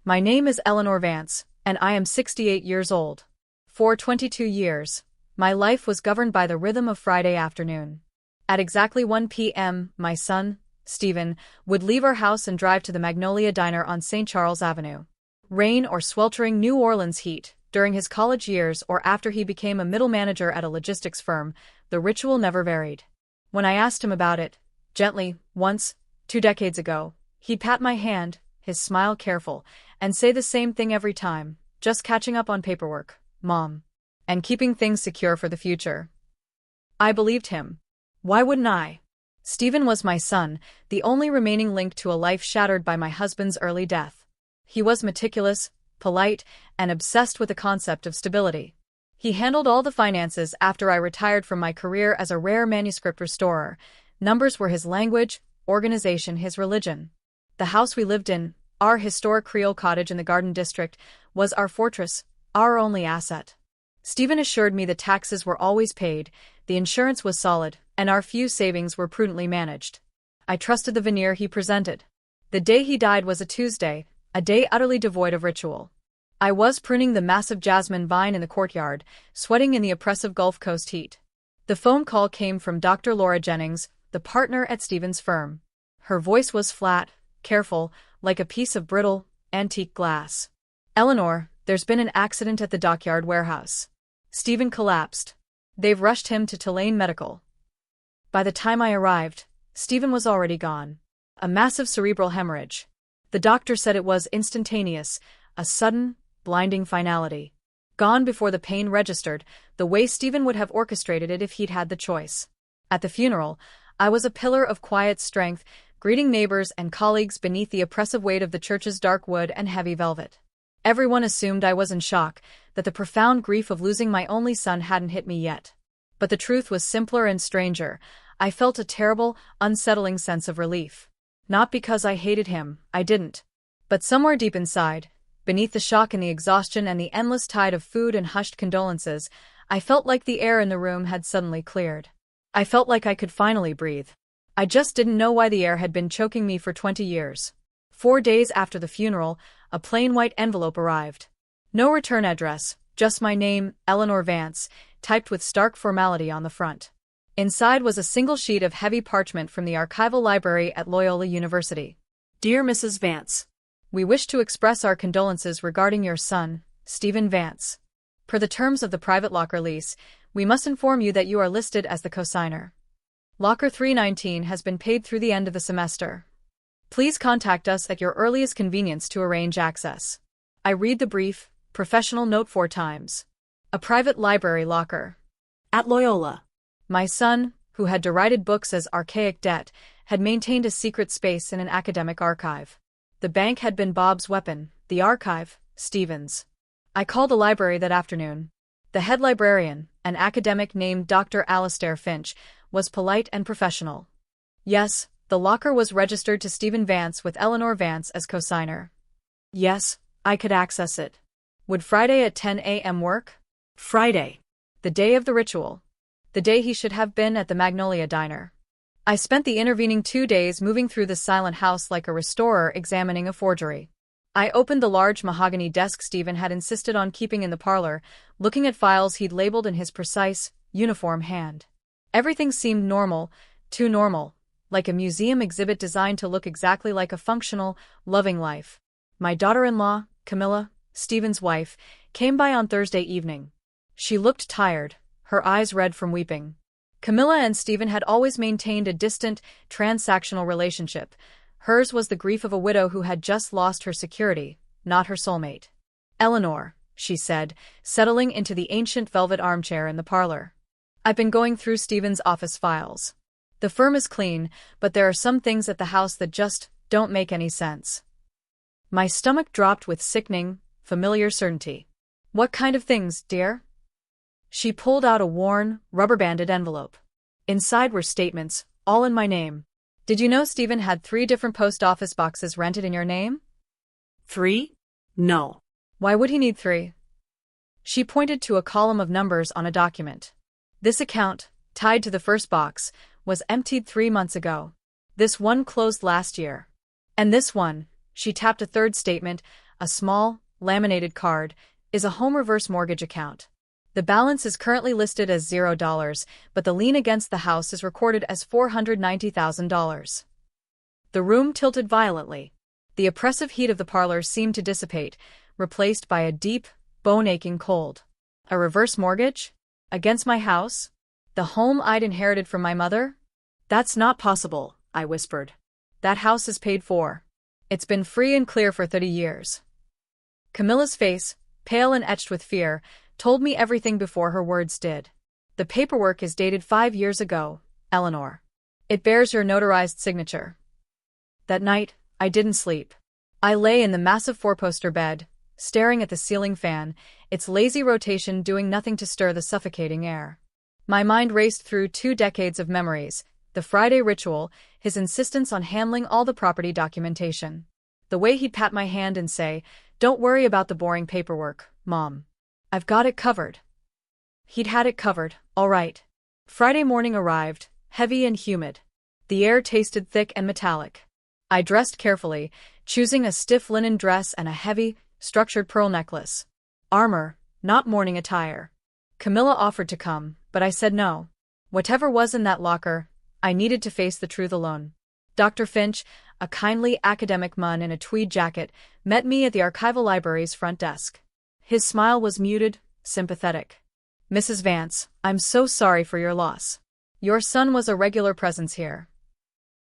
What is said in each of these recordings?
My name is Eleanor Vance, and I am 68 years old. For 22 years, my life was governed by the rhythm of Friday afternoon. At exactly 1 p.m., my son, Stephen, would leave our house and drive to the Magnolia Diner on St. Charles Avenue. Rain or sweltering New Orleans heat, during his college years or after he became a middle manager at a logistics firm, the ritual never varied. When I asked him about it, gently, once, 2 decades ago, he'd pat my hand, his smile careful, and say the same thing every time, just catching up on paperwork, Mom. And keeping things secure for the future. I believed him. Why wouldn't I? Stephen was my son, the only remaining link to a life shattered by my husband's early death. He was meticulous, polite, and obsessed with the concept of stability. He handled all the finances after I retired from my career as a rare manuscript restorer. Numbers were his language, organization his religion. The house we lived in, our historic Creole cottage in the Garden District, was our fortress, our only asset. Stephen assured me the taxes were always paid, the insurance was solid, and our few savings were prudently managed. I trusted the veneer he presented. The day he died was a Tuesday, a day utterly devoid of ritual. I was pruning the massive jasmine vine in the courtyard, sweating in the oppressive Gulf Coast heat. The phone call came from Dr. Laura Jennings, the partner at Stephen's firm. Her voice was flat, careful, like a piece of brittle, antique glass. Eleanor, there's been an accident at the dockyard warehouse. Stephen collapsed. They've rushed him to Tulane Medical. By the time I arrived, Stephen was already gone. A massive cerebral hemorrhage. The doctor said it was instantaneous, a sudden, blinding finality. Gone before the pain registered, the way Stephen would have orchestrated it if he'd had the choice. At the funeral, I was a pillar of quiet strength, greeting neighbors and colleagues beneath the oppressive weight of the church's dark wood and heavy velvet. Everyone assumed I was in shock, that the profound grief of losing my only son hadn't hit me yet. But the truth was simpler and stranger. I felt a terrible, unsettling sense of relief. Not because I hated him, I didn't. But somewhere deep inside, beneath the shock and the exhaustion and the endless tide of food and hushed condolences, I felt like the air in the room had suddenly cleared. I felt like I could finally breathe. I just didn't know why the air had been choking me for 20 years. 4 days after the funeral, a plain white envelope arrived. No return address, just my name, Eleanor Vance, typed with stark formality on the front. Inside was a single sheet of heavy parchment from the archival library at Loyola University. Dear Mrs. Vance, we wish to express our condolences regarding your son, Stephen Vance. Per the terms of the private locker lease, we must inform you that you are listed as the cosigner. Locker 319 has been paid through the end of the semester. Please contact us at your earliest convenience to arrange access. I read the brief, professional note 4 times. A private library locker. At Loyola. My son, who had derided books as archaic debt, had maintained a secret space in an academic archive. The bank had been Bob's weapon, the archive, Stephen's. I called the library that afternoon. The head librarian, an academic named Dr. Alastair Finch, was polite and professional. Yes, the locker was registered to Stephen Vance with Eleanor Vance as cosigner. Yes, I could access it. Would Friday at 10 a.m. work? Friday. The day of the ritual. The day he should have been at the Magnolia Diner. I spent the intervening 2 days moving through the silent house like a restorer examining a forgery. I opened the large mahogany desk Stephen had insisted on keeping in the parlor, looking at files he'd labeled in his precise, uniform hand. Everything seemed normal, too normal, like a museum exhibit designed to look exactly like a functional, loving life. My daughter-in-law, Camilla, Stephen's wife, came by on Thursday evening. She looked tired, her eyes red from weeping. Camilla and Stephen had always maintained a distant, transactional relationship. Hers was the grief of a widow who had just lost her security, not her soulmate. Eleanor, she said, settling into the ancient velvet armchair in the parlor. I've been going through Stephen's office files. The firm is clean, but there are some things at the house that just don't make any sense. My stomach dropped with sickening, familiar certainty. What kind of things, dear? She pulled out a worn, rubber-banded envelope. Inside were statements, all in my name. Did you know Stephen had 3 different post office boxes rented in your name? 3? No. Why would he need 3? She pointed to a column of numbers on a document. This account, tied to the first box, was emptied 3 months ago. This one closed last year. And this one, she tapped a third statement, a small, laminated card, is a home reverse mortgage account. The balance is currently listed as $0, but the lien against the house is recorded as $490,000. The room tilted violently. The oppressive heat of the parlor seemed to dissipate, replaced by a deep, bone-aching cold. A reverse mortgage? Against my house? The home I'd inherited from my mother? That's not possible, I whispered. That house is paid for. It's been free and clear for 30 years. Camilla's face, pale and etched with fear, told me everything before her words did. The paperwork is dated 5 years ago, Eleanor. It bears your notarized signature. That night, I didn't sleep. I lay in the massive four-poster bed, staring at the ceiling fan, its lazy rotation doing nothing to stir the suffocating air. My mind raced through 2 decades of memories, the Friday ritual, his insistence on handling all the property documentation. The way he'd pat my hand and say, "Don't worry about the boring paperwork, Mom. I've got it covered." He'd had it covered, all right. Friday morning arrived, heavy and humid. The air tasted thick and metallic. I dressed carefully, choosing a stiff linen dress and a heavy, structured pearl necklace. Armor, not morning attire. Camilla offered to come, but I said no. Whatever was in that locker, I needed to face the truth alone. Dr. Finch, a kindly academic man in a tweed jacket, met me at the archival library's front desk. His smile was muted, sympathetic. "Mrs. Vance, I'm so sorry for your loss. Your son was a regular presence here."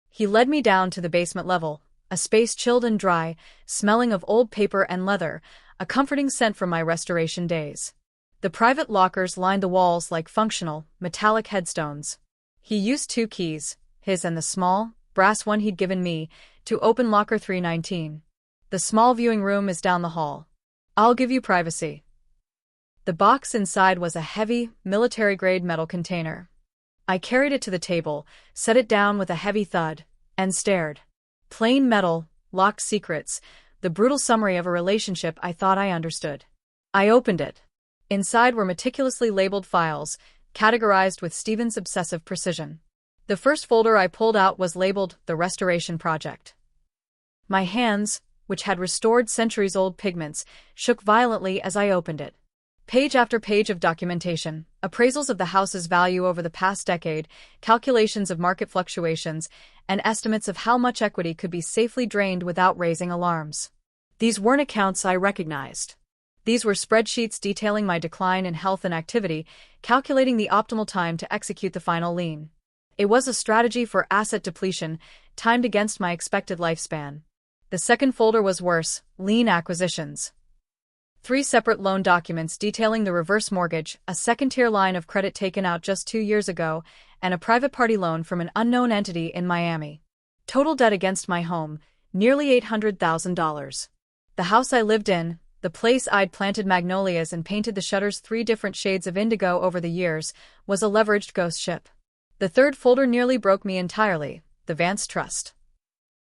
He led me down to the basement level, a space chilled and dry, smelling of old paper and leather, a comforting scent from my restoration days. The private lockers lined the walls like functional, metallic headstones. He used 2 keys, his and the small, brass one he'd given me, to open locker 319. "The small viewing room is down the hall. I'll give you privacy." The box inside was a heavy, military-grade metal container. I carried it to the table, set it down with a heavy thud, and stared. Plain metal, locked secrets, the brutal summary of a relationship I thought I understood. I opened it. Inside were meticulously labeled files, categorized with Stephen's obsessive precision. The first folder I pulled out was labeled The Restoration Project. My hands, which had restored centuries-old pigments, shook violently as I opened it. Page after page of documentation, appraisals of the house's value over the past decade, calculations of market fluctuations, and estimates of how much equity could be safely drained without raising alarms. These weren't accounts I recognized. These were spreadsheets detailing my decline in health and activity, calculating the optimal time to execute the final lien. It was a strategy for asset depletion, timed against my expected lifespan. The second folder was worse, lien acquisitions. 3 separate loan documents detailing the reverse mortgage, a second-tier line of credit taken out just 2 years ago, and a private party loan from an unknown entity in Miami. Total debt against my home, nearly $800,000. The house I lived in, the place I'd planted magnolias and painted the shutters 3 different shades of indigo over the years, was a leveraged ghost ship. The third folder nearly broke me entirely, the Vance Trust.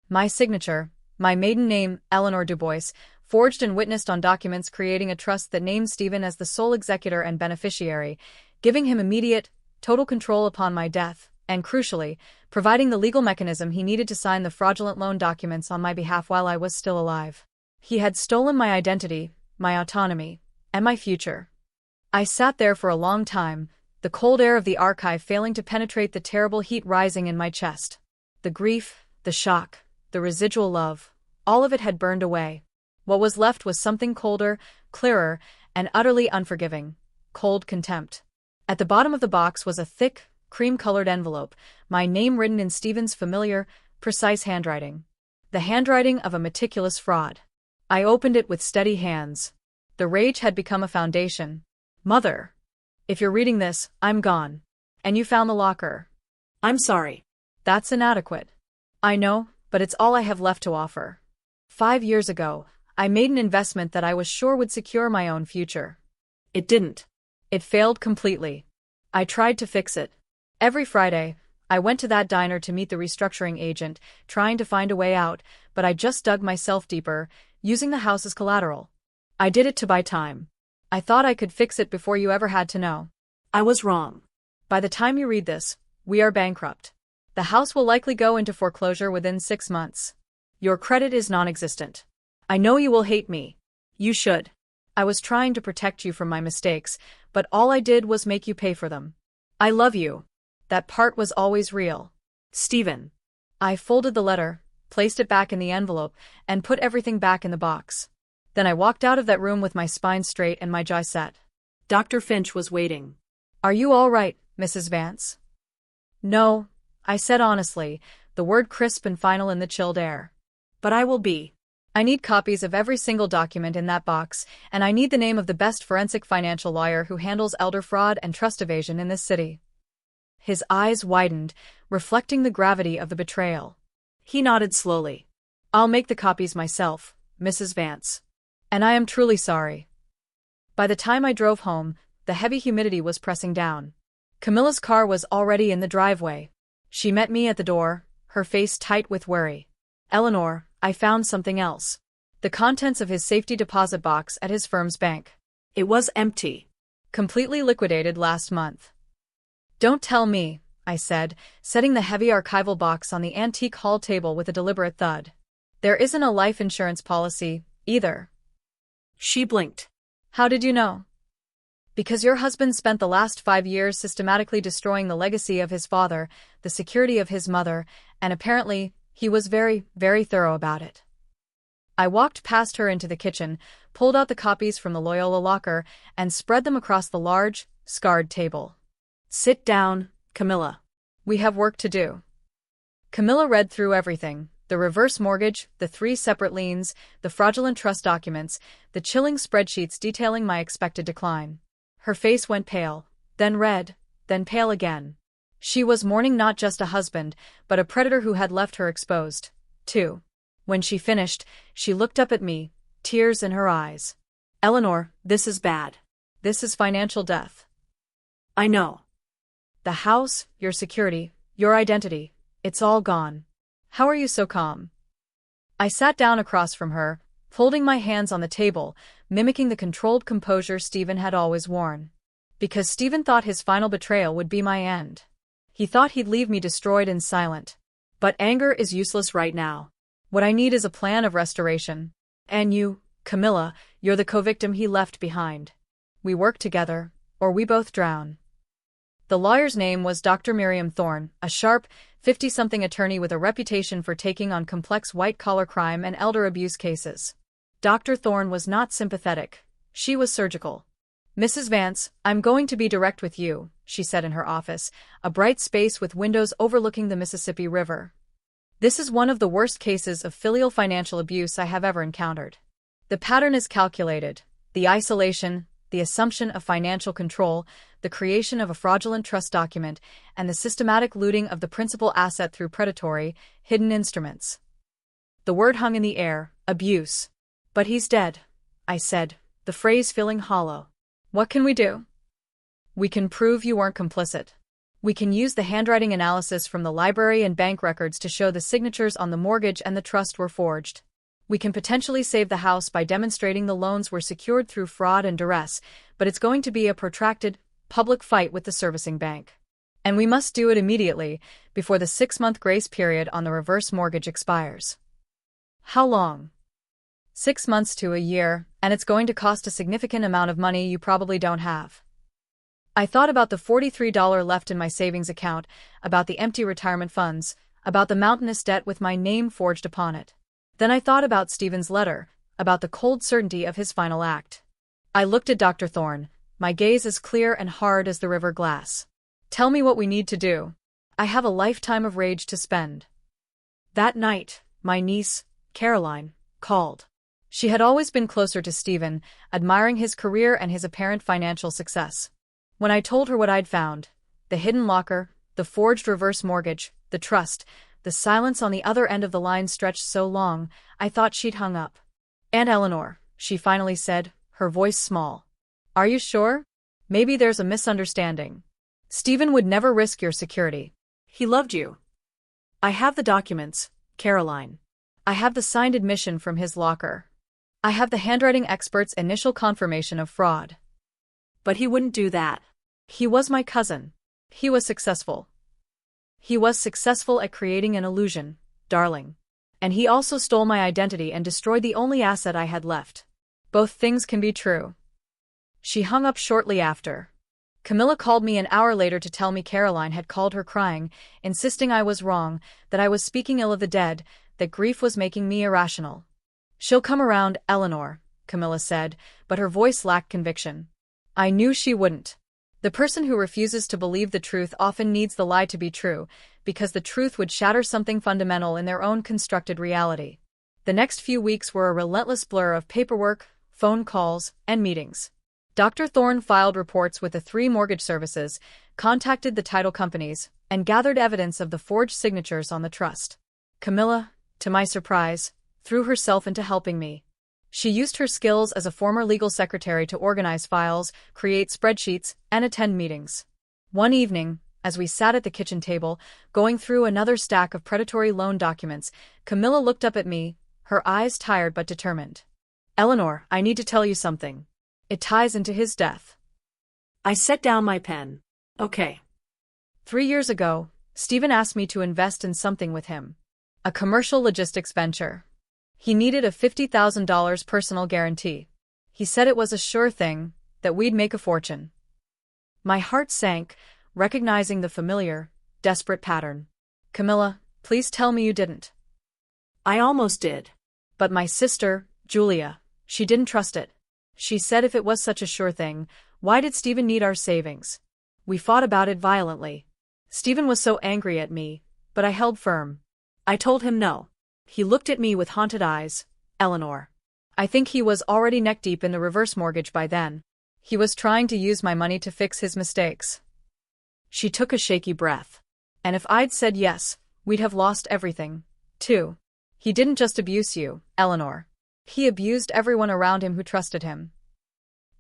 My signature, my maiden name, Eleanor Dubois, forged and witnessed on documents creating a trust that named Stephen as the sole executor and beneficiary, giving him immediate, total control upon my death, and crucially, providing the legal mechanism he needed to sign the fraudulent loan documents on my behalf while I was still alive. He had stolen my identity, my autonomy, and my future. I sat there for a long time, the cold air of the archive failing to penetrate the terrible heat rising in my chest. The grief, the shock, the residual love, all of it had burned away. What was left was something colder, clearer, and utterly unforgiving: cold contempt. At the bottom of the box was a thick, cream-colored envelope, my name written in Stephen's familiar, precise handwriting. The handwriting of a meticulous fraud. I opened it with steady hands. The rage had become a foundation. "Mother, if you're reading this, I'm gone. And you found the locker. I'm sorry. That's inadequate. I know, but it's all I have left to offer. 5 years ago, I made an investment that I was sure would secure my own future. It didn't. It failed completely. I tried to fix it. Every Friday, I went to that diner to meet the restructuring agent, trying to find a way out, but I just dug myself deeper, using the house as collateral. I did it to buy time. I thought I could fix it before you ever had to know. I was wrong. By the time you read this, we are bankrupt. The house will likely go into foreclosure within 6 months. Your credit is non-existent. I know you will hate me, You should. I was trying to protect you from my mistakes, but all I did was make you pay for them. I love you. That part was always real. Stephen. I folded the letter, placed it back in the envelope, and put everything back in the box. Then I walked out of that room with my spine straight and my jaw set. Dr. Finch was waiting. Are you all right, Mrs. Vance? No, I said honestly, the word crisp and final in the chilled air. But I will be. I need copies of every single document in that box, and I need the name of the best forensic financial lawyer who handles elder fraud and trust evasion in this city. His eyes widened, reflecting the gravity of the betrayal. He nodded slowly. I'll make the copies myself, Mrs. Vance. And I am truly sorry. By the time I drove home, the heavy humidity was pressing down. Camilla's car was already in the driveway. She met me at the door, her face tight with worry. Eleanor, I found something else. The contents of his safety deposit box at his firm's bank. It was empty. Completely liquidated last month. Don't tell me, I said, setting the heavy archival box on the antique hall table with a deliberate thud. There isn't a life insurance policy, either. She blinked. How did you know? Because your husband spent the last 5 years systematically destroying the legacy of his father, the security of his mother, and apparently, he was very, very thorough about it. I walked past her into the kitchen, pulled out the copies from the Loyola locker, and spread them across the large, scarred table. Sit down, Camilla. We have work to do. Camilla read through everything. The reverse mortgage, the 3 separate liens, the fraudulent trust documents, the chilling spreadsheets detailing my expected decline. Her face went pale, then red, then pale again. She was mourning not just a husband, but a predator who had left her exposed, too. When she finished, she looked up at me, tears in her eyes. Eleanor, this is bad. This is financial death. I know. The house, your security, your identity, it's all gone. How are you so calm? I sat down across from her, folding my hands on the table, mimicking the controlled composure Stephen had always worn. Because Stephen thought his final betrayal would be my end. He thought he'd leave me destroyed and silent. But anger is useless right now. What I need is a plan of restoration. And you, Camilla, you're the co-victim he left behind. We work together, or we both drown. The lawyer's name was Dr. Miriam Thorne, a sharp, 50-something attorney with a reputation for taking on complex white-collar crime and elder abuse cases. Dr. Thorne was not sympathetic. She was surgical. Mrs. Vance, I'm going to be direct with you, she said in her office, a bright space with windows overlooking the Mississippi River. This is one of the worst cases of filial financial abuse I have ever encountered. The pattern is calculated. The isolation, the assumption of financial control, the creation of a fraudulent trust document, and the systematic looting of the principal asset through predatory, hidden instruments. The word hung in the air, abuse. But he's dead, I said, the phrase feeling hollow. What can we do? We can prove you weren't complicit. We can use the handwriting analysis from the library and bank records to show the signatures on the mortgage and the trust were forged. We can potentially save the house by demonstrating the loans were secured through fraud and duress, but it's going to be a protracted, public fight with the servicing bank. And we must do it immediately, before the 6-month grace period on the reverse mortgage expires. How long? 6 months to a year, and it's going to cost a significant amount of money you probably don't have. I thought about the $43 left in my savings account, about the empty retirement funds, about the mountainous debt with my name forged upon it. Then I thought about Stephen's letter, about the cold certainty of his final act. I looked at Dr. Thorne, my gaze as clear and hard as the river glass. Tell me what we need to do. I have a lifetime of rage to spend. That night, my niece, Caroline, called. She had always been closer to Stephen, admiring his career and his apparent financial success. When I told her what I'd found, the hidden locker, the forged reverse mortgage, the trust, the silence on the other end of the line stretched so long, I thought she'd hung up. Aunt Eleanor, she finally said, her voice small. Are you sure? Maybe there's a misunderstanding. Stephen would never risk your security. He loved you. I have the documents, Caroline. I have the signed admission from his locker. I have the handwriting expert's initial confirmation of fraud. But he wouldn't do that. He was my cousin. He was successful. He was successful at creating an illusion, darling. And he also stole my identity and destroyed the only asset I had left. Both things can be true. She hung up shortly after. Camilla called me an hour later to tell me Caroline had called her crying, insisting I was wrong, that I was speaking ill of the dead, that grief was making me irrational. "She'll come around, Eleanor," Camilla said, but her voice lacked conviction. I knew she wouldn't. The person who refuses to believe the truth often needs the lie to be true, because the truth would shatter something fundamental in their own constructed reality. The next few weeks were a relentless blur of paperwork, phone calls, and meetings. Dr. Thorne filed reports with the 3 mortgage services, contacted the title companies, and gathered evidence of the forged signatures on the trust. Camilla, to my surprise, threw herself into helping me. She used her skills as a former legal secretary to organize files, create spreadsheets, and attend meetings. One evening, as we sat at the kitchen table, going through another stack of predatory loan documents, Camilla looked up at me, her eyes tired but determined. "Eleanor, I need to tell you something. It ties into his death." I set down my pen. "Okay." 3 years ago, Stephen asked me to invest in something with him. A commercial logistics venture. He needed a $50,000 personal guarantee. He said it was a sure thing, that we'd make a fortune. My heart sank, recognizing the familiar, desperate pattern. "Camilla, please tell me you didn't." "I almost did. But my sister, Julia, she didn't trust it. She said if it was such a sure thing, why did Stephen need our savings? We fought about it violently. Stephen was so angry at me, but I held firm. I told him no. He looked at me with haunted eyes. Eleanor. I think he was already neck-deep in the reverse mortgage by then. He was trying to use my money to fix his mistakes." She took a shaky breath. "And if I'd said yes, we'd have lost everything, too. He didn't just abuse you, Eleanor. He abused everyone around him who trusted him."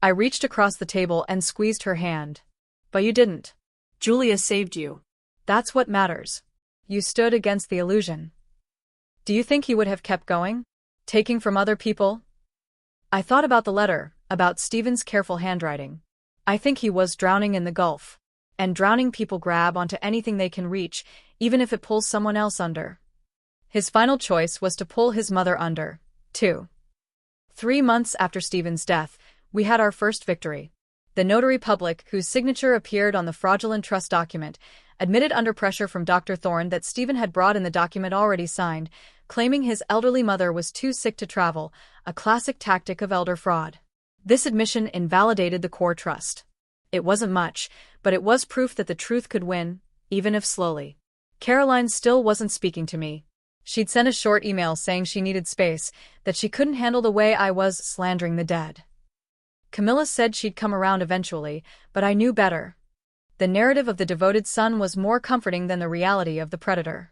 I reached across the table and squeezed her hand. "But you didn't. Julia saved you. That's what matters. You stood against the illusion." "Do you think he would have kept going? Taking from other people?" I thought about the letter, about Stephen's careful handwriting. I think he was drowning in the gulf. And drowning people grab onto anything they can reach, even if it pulls someone else under. His final choice was to pull his mother under, too. 3 months after Stephen's death, we had our first victory. The notary public, whose signature appeared on the fraudulent trust document, admitted under pressure from Dr. Thorne that Stephen had brought in the document already signed, claiming his elderly mother was too sick to travel, a classic tactic of elder fraud. This admission invalidated the core trust. It wasn't much, but it was proof that the truth could win, even if slowly. Caroline still wasn't speaking to me. She'd sent a short email saying she needed space, that she couldn't handle the way I was slandering the dead. Camilla said she'd come around eventually, but I knew better. The narrative of the devoted son was more comforting than the reality of the predator.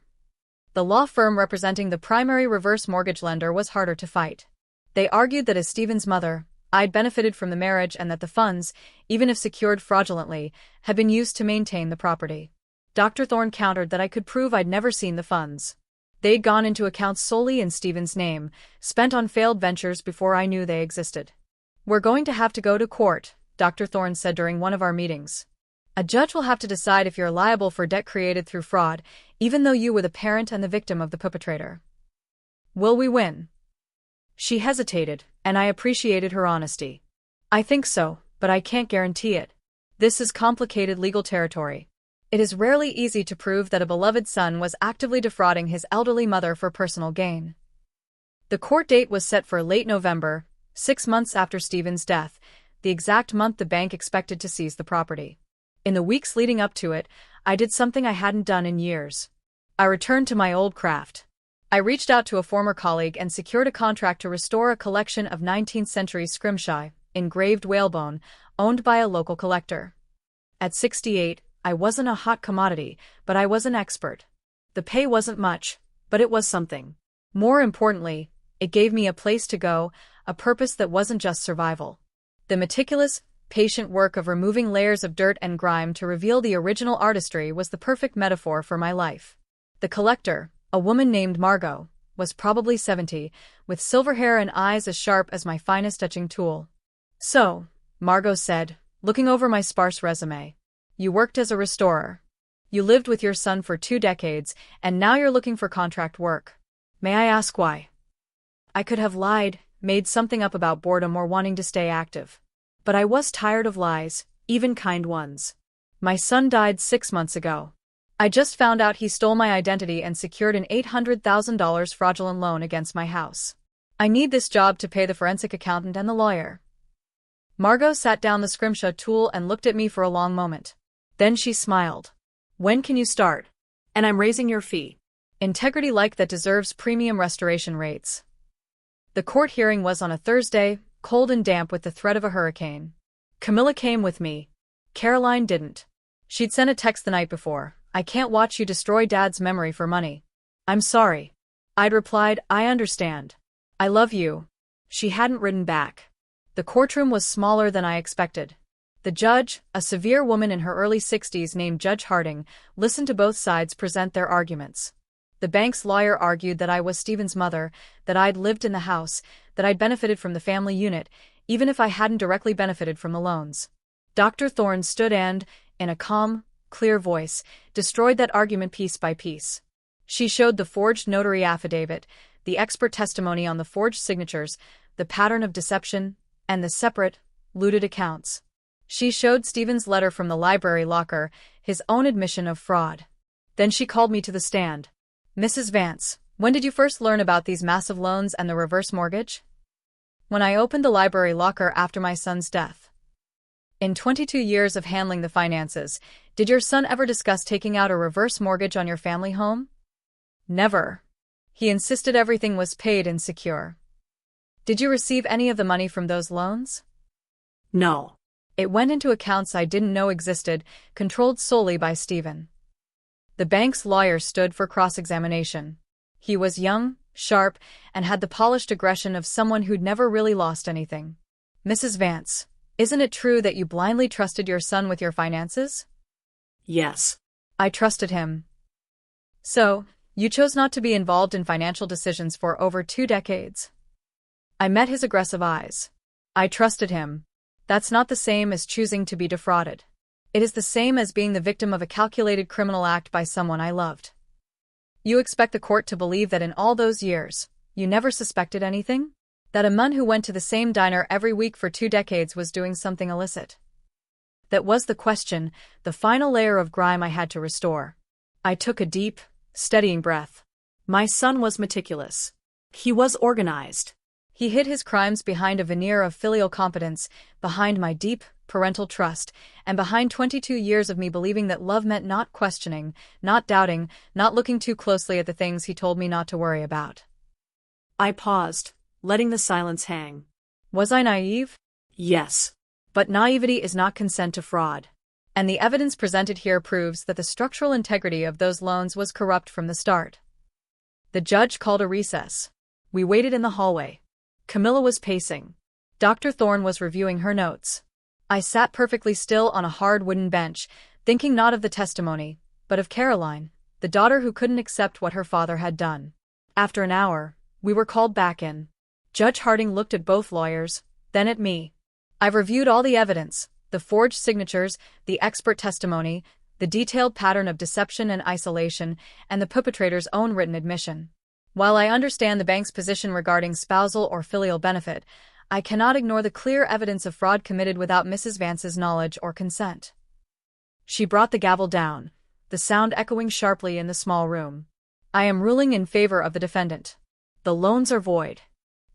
The law firm representing the primary reverse mortgage lender was harder to fight. They argued that as Stephen's mother, I'd benefited from the marriage and that the funds, even if secured fraudulently, had been used to maintain the property. Dr. Thorne countered that I could prove I'd never seen the funds. They'd gone into accounts solely in Stephen's name, spent on failed ventures before I knew they existed. "We're going to have to go to court," Dr. Thorne said during one of our meetings. "A judge will have to decide if you're liable for debt created through fraud, even though you were the parent and the victim of the perpetrator." "Will we win?" She hesitated, and I appreciated her honesty. "I think so, but I can't guarantee it. This is complicated legal territory. It is rarely easy to prove that a beloved son was actively defrauding his elderly mother for personal gain." The court date was set for late November, 6 months after Stephen's death, the exact month the bank expected to seize the property. In the weeks leading up to it, I did something I hadn't done in years. I returned to my old craft. I reached out to a former colleague and secured a contract to restore a collection of 19th-century scrimshaw, engraved whalebone, owned by a local collector. At 68, I wasn't a hot commodity, but I was an expert. The pay wasn't much, but it was something. More importantly, it gave me a place to go, a purpose that wasn't just survival. The meticulous, patient work of removing layers of dirt and grime to reveal the original artistry was the perfect metaphor for my life. The collector, a woman named Margot, was probably 70, with silver hair and eyes as sharp as my finest etching tool. "So," Margot said, looking over my sparse resume, "you worked as a restorer. You lived with your son for 2 decades, and now you're looking for contract work. May I ask why?" I could have lied, made something up about boredom or wanting to stay active. But I was tired of lies, even kind ones. My son died 6 months ago. I just found out he stole my identity and secured an $800,000 fraudulent loan against my house. I need this job to pay the forensic accountant and the lawyer. Margot sat down the scrimshaw tool and looked at me for a long moment. Then she smiled. When can you start? And I'm raising your fee. Integrity like that deserves premium restoration rates. The court hearing was on a Thursday, cold and damp with the threat of a hurricane. Camilla came with me. Caroline didn't. She'd sent a text the night before. I can't watch you destroy Dad's memory for money. I'm sorry. I'd replied, I understand. I love you. She hadn't written back. The courtroom was smaller than I expected. The judge, a severe woman in her early 60s named Judge Harding, listened to both sides present their arguments. The bank's lawyer argued that I was Stephen's mother, that I'd lived in the house, that I'd benefited from the family unit, even if I hadn't directly benefited from the loans. Dr. Thorne stood and, in a calm, clear voice, destroyed that argument piece by piece. She showed the forged notary affidavit, the expert testimony on the forged signatures, the pattern of deception, and the separate, looted accounts. She showed Stephen's letter from the library locker, his own admission of fraud. Then she called me to the stand. Mrs. Vance, when did you first learn about these massive loans and the reverse mortgage? When I opened the library locker after my son's death. In 22 years of handling the finances, did your son ever discuss taking out a reverse mortgage on your family home? Never. He insisted everything was paid and secure. Did you receive any of the money from those loans? No. It went into accounts I didn't know existed, controlled solely by Stephen. The bank's lawyer stood for cross-examination. He was young, sharp, and had the polished aggression of someone who'd never really lost anything. Mrs. Vance, isn't it true that you blindly trusted your son with your finances? Yes. I trusted him. So, you chose not to be involved in financial decisions for over 2 decades. I met his aggressive eyes. I trusted him. That's not the same as choosing to be defrauded. It is the same as being the victim of a calculated criminal act by someone I loved. You expect the court to believe that in all those years, you never suspected anything? That a man who went to the same diner every week for 2 decades was doing something illicit? That was the question, the final layer of grime I had to restore. I took a deep, steadying breath. My son was meticulous. He was organized. He hid his crimes behind a veneer of filial competence, behind my deep, parental trust, and behind 22 years of me believing that love meant not questioning, not doubting, not looking too closely at the things he told me not to worry about. I paused, letting the silence hang. Was I naive? Yes. But naivety is not consent to fraud. And the evidence presented here proves that the structural integrity of those loans was corrupt from the start. The judge called a recess. We waited in the hallway. Camilla was pacing. Dr. Thorne was reviewing her notes. I sat perfectly still on a hard wooden bench, thinking not of the testimony, but of Caroline, the daughter who couldn't accept what her father had done. After an hour, we were called back in. Judge Harding looked at both lawyers, then at me. I've reviewed all the evidence, the forged signatures, the expert testimony, the detailed pattern of deception and isolation, and the perpetrator's own written admission. While I understand the bank's position regarding spousal or filial benefit, I cannot ignore the clear evidence of fraud committed without Mrs. Vance's knowledge or consent. She brought the gavel down, the sound echoing sharply in the small room. I am ruling in favor of the defendant. The loans are void.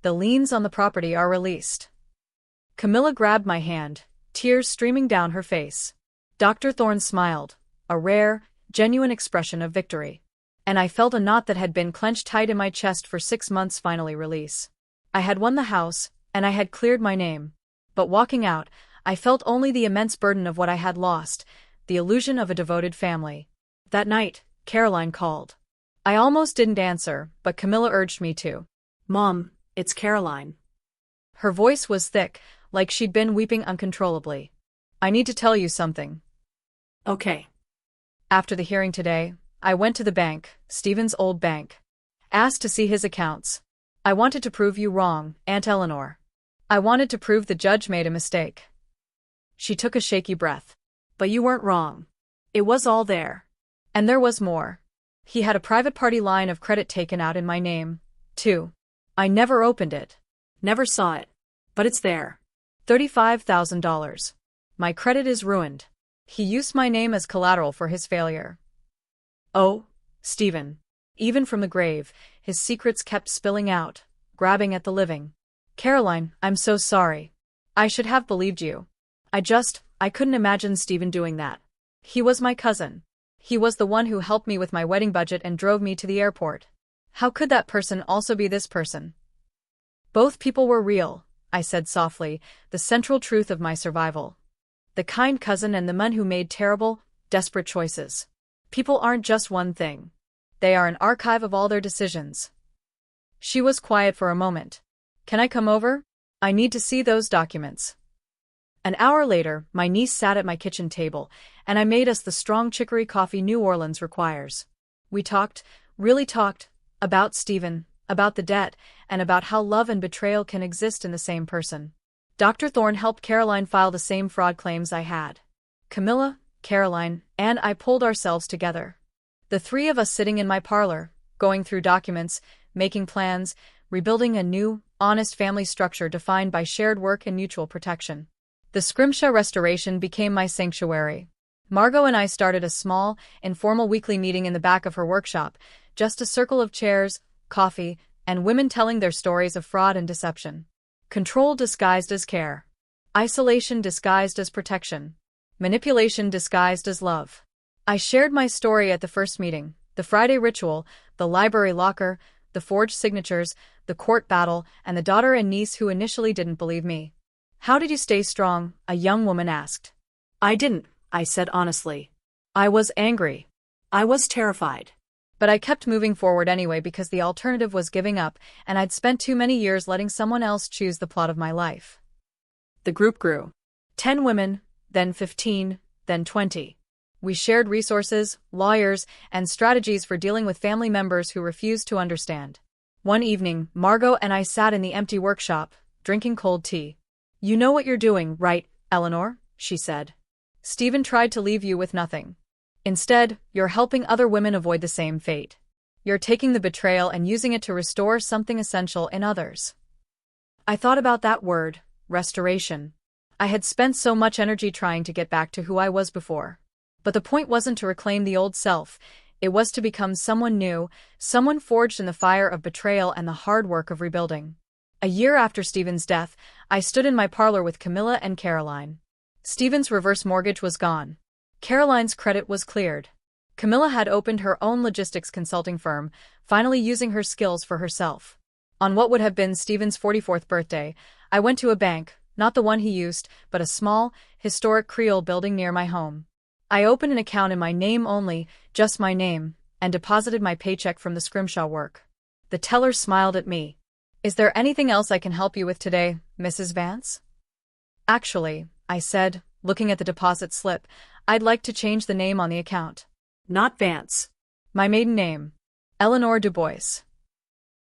The liens on the property are released. Camilla grabbed my hand, tears streaming down her face. Dr. Thorne smiled, a rare, genuine expression of victory. And I felt a knot that had been clenched tight in my chest for 6 months finally release. I had won the house, and I had cleared my name. But walking out, I felt only the immense burden of what I had lost, the illusion of a devoted family. That night, Caroline called. I almost didn't answer, but Camilla urged me to. Mom, it's Caroline. Her voice was thick, like she'd been weeping uncontrollably. I need to tell you something. Okay. After the hearing today, I went to the bank, Stephen's old bank. Asked to see his accounts. I wanted to prove you wrong, Aunt Eleanor. I wanted to prove the judge made a mistake. She took a shaky breath. But you weren't wrong. It was all there. And there was more. He had a private party line of credit taken out in my name, too. I never opened it. Never saw it. But it's there. $35,000. My credit is ruined. He used my name as collateral for his failure. Oh, Stephen. Even from the grave, his secrets kept spilling out, grabbing at the living. Caroline, I'm so sorry. I should have believed you. I couldn't imagine Stephen doing that. He was my cousin. He was the one who helped me with my wedding budget and drove me to the airport. How could that person also be this person? Both people were real, I said softly, the central truth of my survival. The kind cousin and the man who made terrible, desperate choices. People aren't just one thing. They are an archive of all their decisions. She was quiet for a moment. Can I come over? I need to see those documents. An hour later, my niece sat at my kitchen table, and I made us the strong chicory coffee New Orleans requires. We talked, really talked, about Stephen, about the debt, and about how love and betrayal can exist in the same person. Dr. Thorne helped Caroline file the same fraud claims I had. Camilla, Caroline, and I pulled ourselves together. The three of us sitting in my parlor, going through documents, making plans, rebuilding a new, honest family structure defined by shared work and mutual protection. The Scrimshaw restoration became my sanctuary. Margot and I started a small, informal weekly meeting in the back of her workshop, just a circle of chairs, coffee, and women telling their stories of fraud and deception. Control disguised as care. Isolation disguised as protection. Manipulation disguised as love. I shared my story at the first meeting, the Friday ritual, the library locker, the forged signatures, the court battle, and the daughter and niece who initially didn't believe me. How did you stay strong? A young woman asked. I didn't, I said honestly. I was angry. I was terrified. But I kept moving forward anyway because the alternative was giving up, and I'd spent too many years letting someone else choose the plot of my life. The group grew. 10 women, then 15, then 20. We shared resources, lawyers, and strategies for dealing with family members who refused to understand. One evening, Margot and I sat in the empty workshop, drinking cold tea. You know what you're doing, right, Eleanor? She said. Stephen tried to leave you with nothing. Instead, you're helping other women avoid the same fate. You're taking the betrayal and using it to restore something essential in others. I thought about that word, restoration. I had spent so much energy trying to get back to who I was before. But the point wasn't to reclaim the old self, it was to become someone new, someone forged in the fire of betrayal and the hard work of rebuilding. A year after Stephen's death, I stood in my parlor with Camilla and Caroline. Stephen's reverse mortgage was gone. Caroline's credit was cleared. Camilla had opened her own logistics consulting firm, finally using her skills for herself. On what would have been Stephen's 44th birthday, I went to a bank, not the one he used, but a small, historic Creole building near my home. I opened an account in my name only, just my name, and deposited my paycheck from the Scrimshaw work. The teller smiled at me. Is there anything else I can help you with today, Mrs. Vance? Actually, I said, looking at the deposit slip, I'd like to change the name on the account. Not Vance. My maiden name. Eleanor Dubois.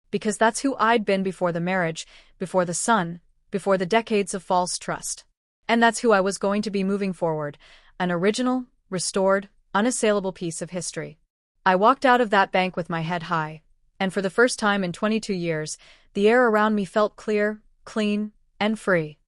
Because that's who I'd been before the marriage, before the son, before the decades of false trust. And that's who I was going to be moving forward, an original, restored, unassailable piece of history. I walked out of that bank with my head high, and for the first time in 22 years, the air around me felt clear, clean, and free.